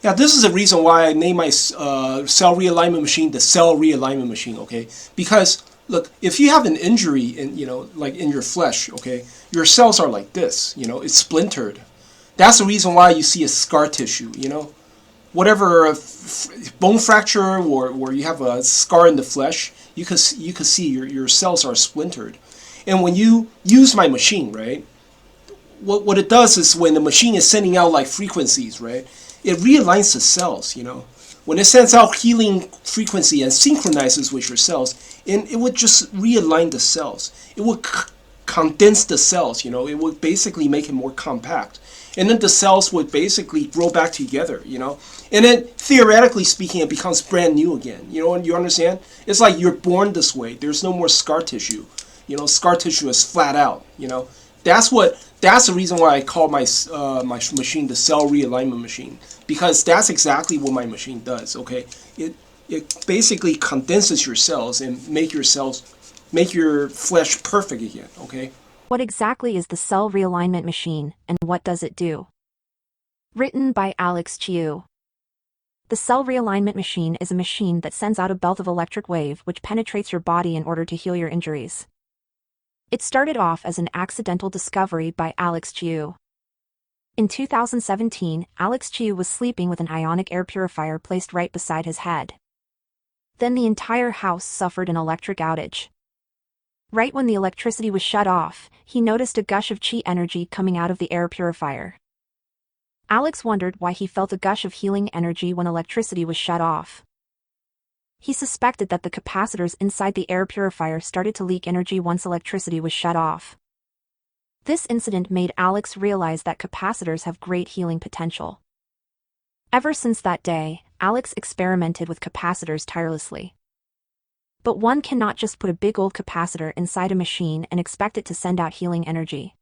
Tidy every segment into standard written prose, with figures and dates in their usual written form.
Yeah, this is the reason why I named my cell realignment machine the cell realignment machine, okay? Because look, if you have an injury in, like in your flesh, okay, your cells are like this, it's splintered. That's the reason why you see a scar tissue, whatever bone fracture or you have a scar in the flesh, you could see your cells are splintered. And when you use my machine, right, what it does is when the machine is sending out like frequencies, right, it realigns the cells, When it sends out healing frequency and synchronizes with your cells, and it would just realign the cells. It would condense the cells, It would basically make it more compact. And then the cells would basically grow back together, And then theoretically speaking, it becomes brand new again. You understand? It's like you're born this way. There's no more scar tissue. Scar tissue is flat out, That's the reason why I call my machine the cell realignment machine, because that's exactly what my machine does. Okay, it basically condenses your cells and make your flesh perfect again. Okay. What exactly is the Cell Realignment Machine, and what does it do? Written by Alex Chiu. The Cell Realignment Machine is a machine that sends out a belt of electric wave which penetrates your body in order to heal your injuries. It started off as an accidental discovery by Alex Chiu. In 2017, Alex Chiu was sleeping with an ionic air purifier placed right beside his head. Then the entire house suffered an electric outage. Right when the electricity was shut off, he noticed a gush of chi energy coming out of the air purifier. Alex wondered why he felt a gush of healing energy when electricity was shut off. He suspected that the capacitors inside the air purifier started to leak energy once electricity was shut off. This incident made Alex realize that capacitors have great healing potential. Ever since that day, Alex experimented with capacitors tirelessly. But one cannot just put a big old capacitor inside a machine and expect it to send out healing energy.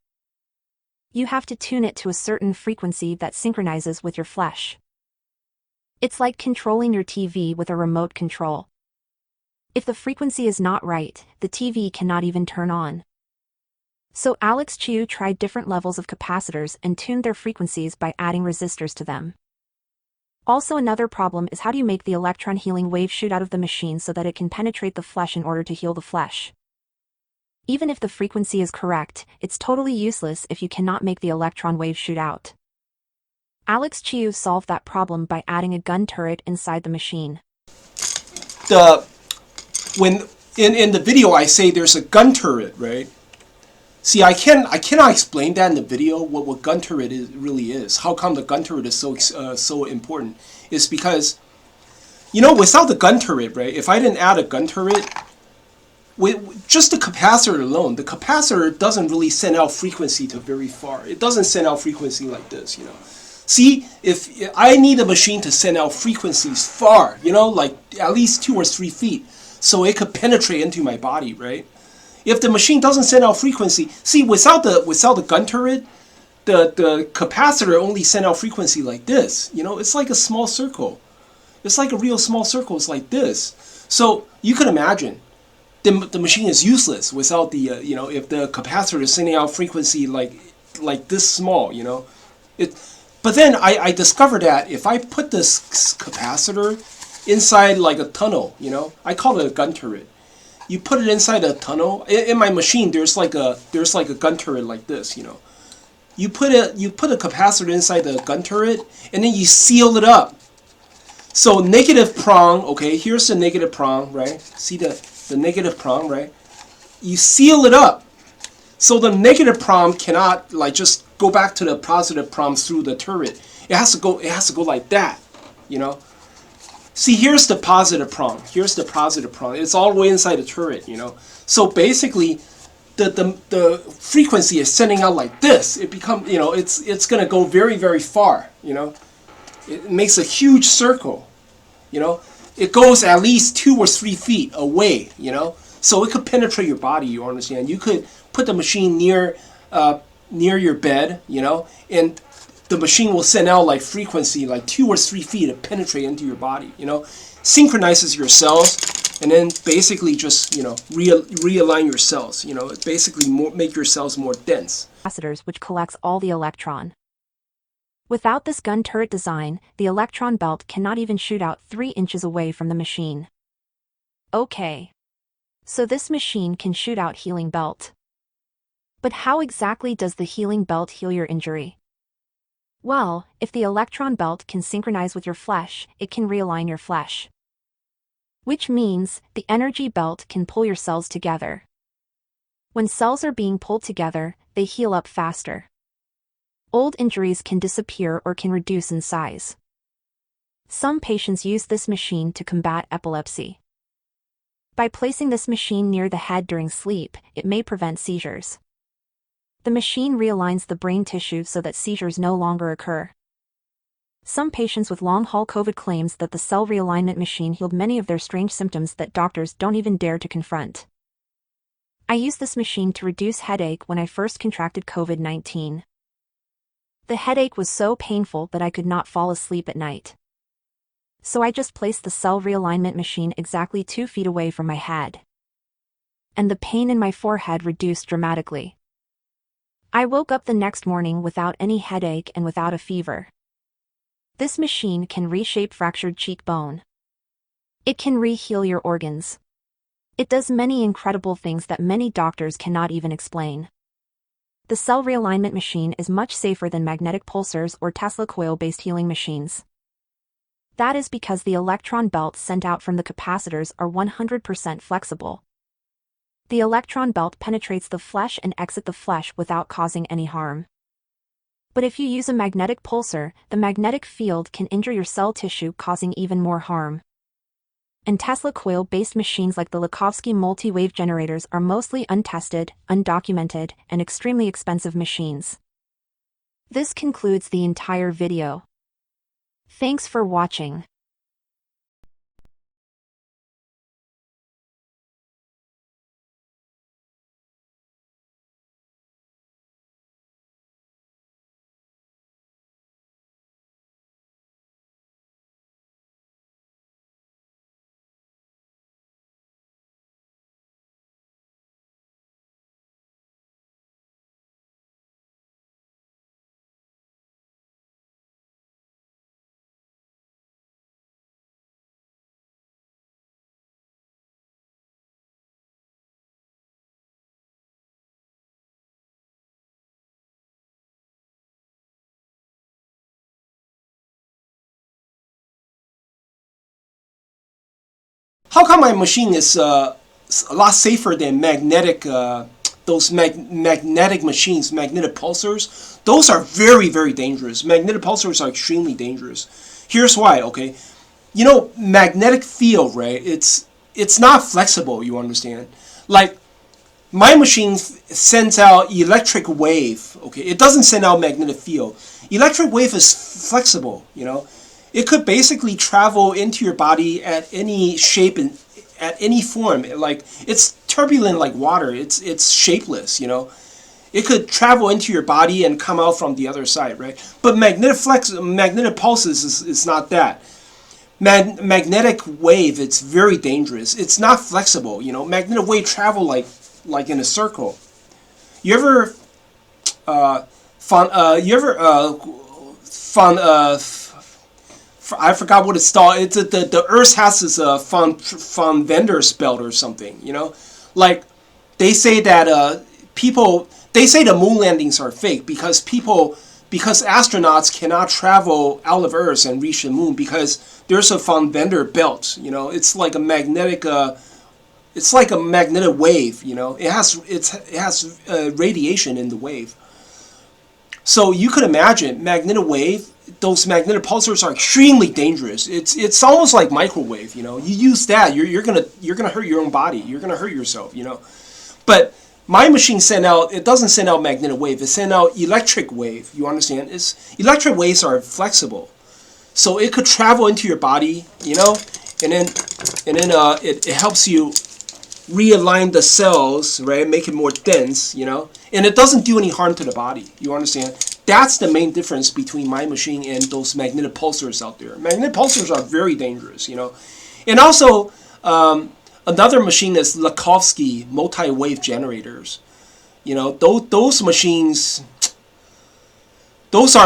You have to tune it to a certain frequency that synchronizes with your flesh. It's like controlling your TV with a remote control. If the frequency is not right, the TV cannot even turn on. So Alex Chiu tried different levels of capacitors and tuned their frequencies by adding resistors to them. Also, another problem is how do you make the electron healing wave shoot out of the machine so that it can penetrate the flesh in order to heal the flesh? Even if the frequency is correct, it's totally useless if you cannot make the electron wave shoot out. Alex Chiu solved that problem by adding a gun turret inside the machine. When in the video I say there's a gun turret, right? See, I cannot explain that in the video what gun turret really is. How come the gun turret is so important? It's because, without the gun turret, right? If I didn't add a gun turret, with just the capacitor alone, the capacitor doesn't really send out frequency to very far. It doesn't send out frequency like this, See, if I need a machine to send out frequencies far, like at least 2 or 3 feet, so it could penetrate into my body, right? If the machine doesn't send out frequency, see, without the gun turret, the capacitor only send out frequency like this. It's like a small circle. It's like a real small circle. It's like this. So you can imagine the machine is useless without the if the capacitor is sending out frequency like this small. But then I discovered that if I put this capacitor inside like a tunnel, I call it a gun turret. You put it inside a tunnel. In my machine, there's like a gun turret like this. You put a capacitor inside the gun turret, and then you seal it up. So negative prong. Okay, here's the negative prong, right? See the negative prong, right? You seal it up, so the negative prong cannot just go back to the positive prong through the turret. It has to go like that. See, here's the positive prong. Here's the positive prong. It's all the way inside the turret, So basically, the frequency is sending out like this. It becomes, it's gonna go very, very far, It makes a huge circle, It goes at least 2 or 3 feet away, So it could penetrate your body. You understand? You could put the machine near your bed, and the machine will send out like frequency like 2 or 3 feet to penetrate into your body, synchronizes your cells, and then basically just realign your cells, basically make your cells more dense. Capacitors which collects all the electron. Without this gun turret design, the electron belt cannot even shoot out 3 inches away from the machine. Okay. So this machine can shoot out healing belt. But how exactly does the healing belt heal your injury? Well, if the electron belt can synchronize with your flesh, it can realign your flesh. Which means, the energy belt can pull your cells together. When cells are being pulled together, they heal up faster. Old injuries can disappear or can reduce in size. Some patients use this machine to combat epilepsy. By placing this machine near the head during sleep, it may prevent seizures. The machine realigns the brain tissue so that seizures no longer occur. Some patients with long-haul COVID claims that the Cell Realignment Machine healed many of their strange symptoms that doctors don't even dare to confront. I used this machine to reduce headache when I first contracted COVID-19. The headache was so painful that I could not fall asleep at night. So I just placed the Cell Realignment Machine exactly 2 feet away from my head. And the pain in my forehead reduced dramatically. I woke up the next morning without any headache and without a fever. This machine can reshape fractured cheekbone. It can re-heal your organs. It does many incredible things that many doctors cannot even explain. The Cell Realignment Machine is much safer than magnetic pulsars or Tesla coil-based healing machines. That is because the electron belts sent out from the capacitors are 100% flexible. The electron belt penetrates the flesh and exits the flesh without causing any harm. But if you use a magnetic pulsar, the magnetic field can injure your cell tissue, causing even more harm. And Tesla coil-based machines like the Likovsky multi-wave generators are mostly untested, undocumented, and extremely expensive machines. This concludes the entire video. Thanks for watching. How come my machine is a lot safer than magnetic? Those magnetic machines, magnetic pulsars, those are very, very dangerous. Magnetic pulsars are extremely dangerous. Here's why. Okay, you know, magnetic field, right? It's not flexible. You understand? Like my machine sends out electric wave. Okay, it doesn't send out magnetic field. Electric wave is flexible. You know, it could basically travel into your body at any shape and at any form. Like it's turbulent like water. It's shapeless. You know, it could travel into your body and come out from the other side, right? But magnetic pulses is not that. Magnetic wave, it's very dangerous. It's not flexible. You know, magnetic wave travel like in a circle. You ever found I forgot what it's called. It's the Earth has this von Wender's belt or something. You know, like they say that they say the moon landings are fake because astronauts cannot travel out of Earth and reach the moon because there's a von Wender belt. You know, it's like a magnetic wave. You know, it has radiation in the wave. So you could imagine magnetic wave. Those magnetic pulsars are extremely dangerous. It's almost like microwave. You know, you use that, you're gonna hurt your own body. You're gonna hurt yourself. You know, but my machine it doesn't send out magnetic wave. It sends out electric wave. You understand? Electric waves are flexible, so it could travel into your body. You know, and then it helps you realign the cells, right? Make it more dense. You know, and it doesn't do any harm to the body. You understand? That's the main difference between my machine and those magnetic pulsars out there. Magnetic pulsars are very dangerous, you know. And also, another machine is Likovsky multi-wave generators. You know, those machines those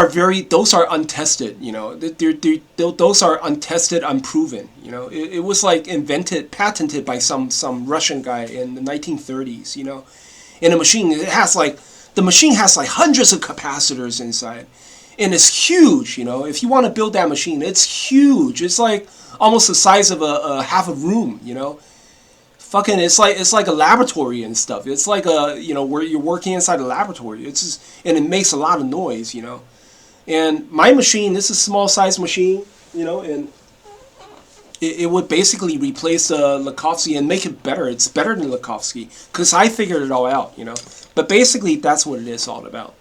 are untested, you know. Those are untested, unproven, you know. It was like invented, patented by some Russian guy in the 1930s, you know. In a machine, the machine has like hundreds of capacitors inside, and it's huge, you know. If you want to build that machine, it's huge. It's like almost the size of a half a room, you know. Fucking, it's like a laboratory and stuff. It's like a, you know, where you're working inside a laboratory. It's just, and it makes a lot of noise, you know. And my machine, this is a small size machine, you know, and it would basically replace Lakovsky and make it better. It's better than Lakovsky because I figured it all out, you know. But basically, that's what it is all about.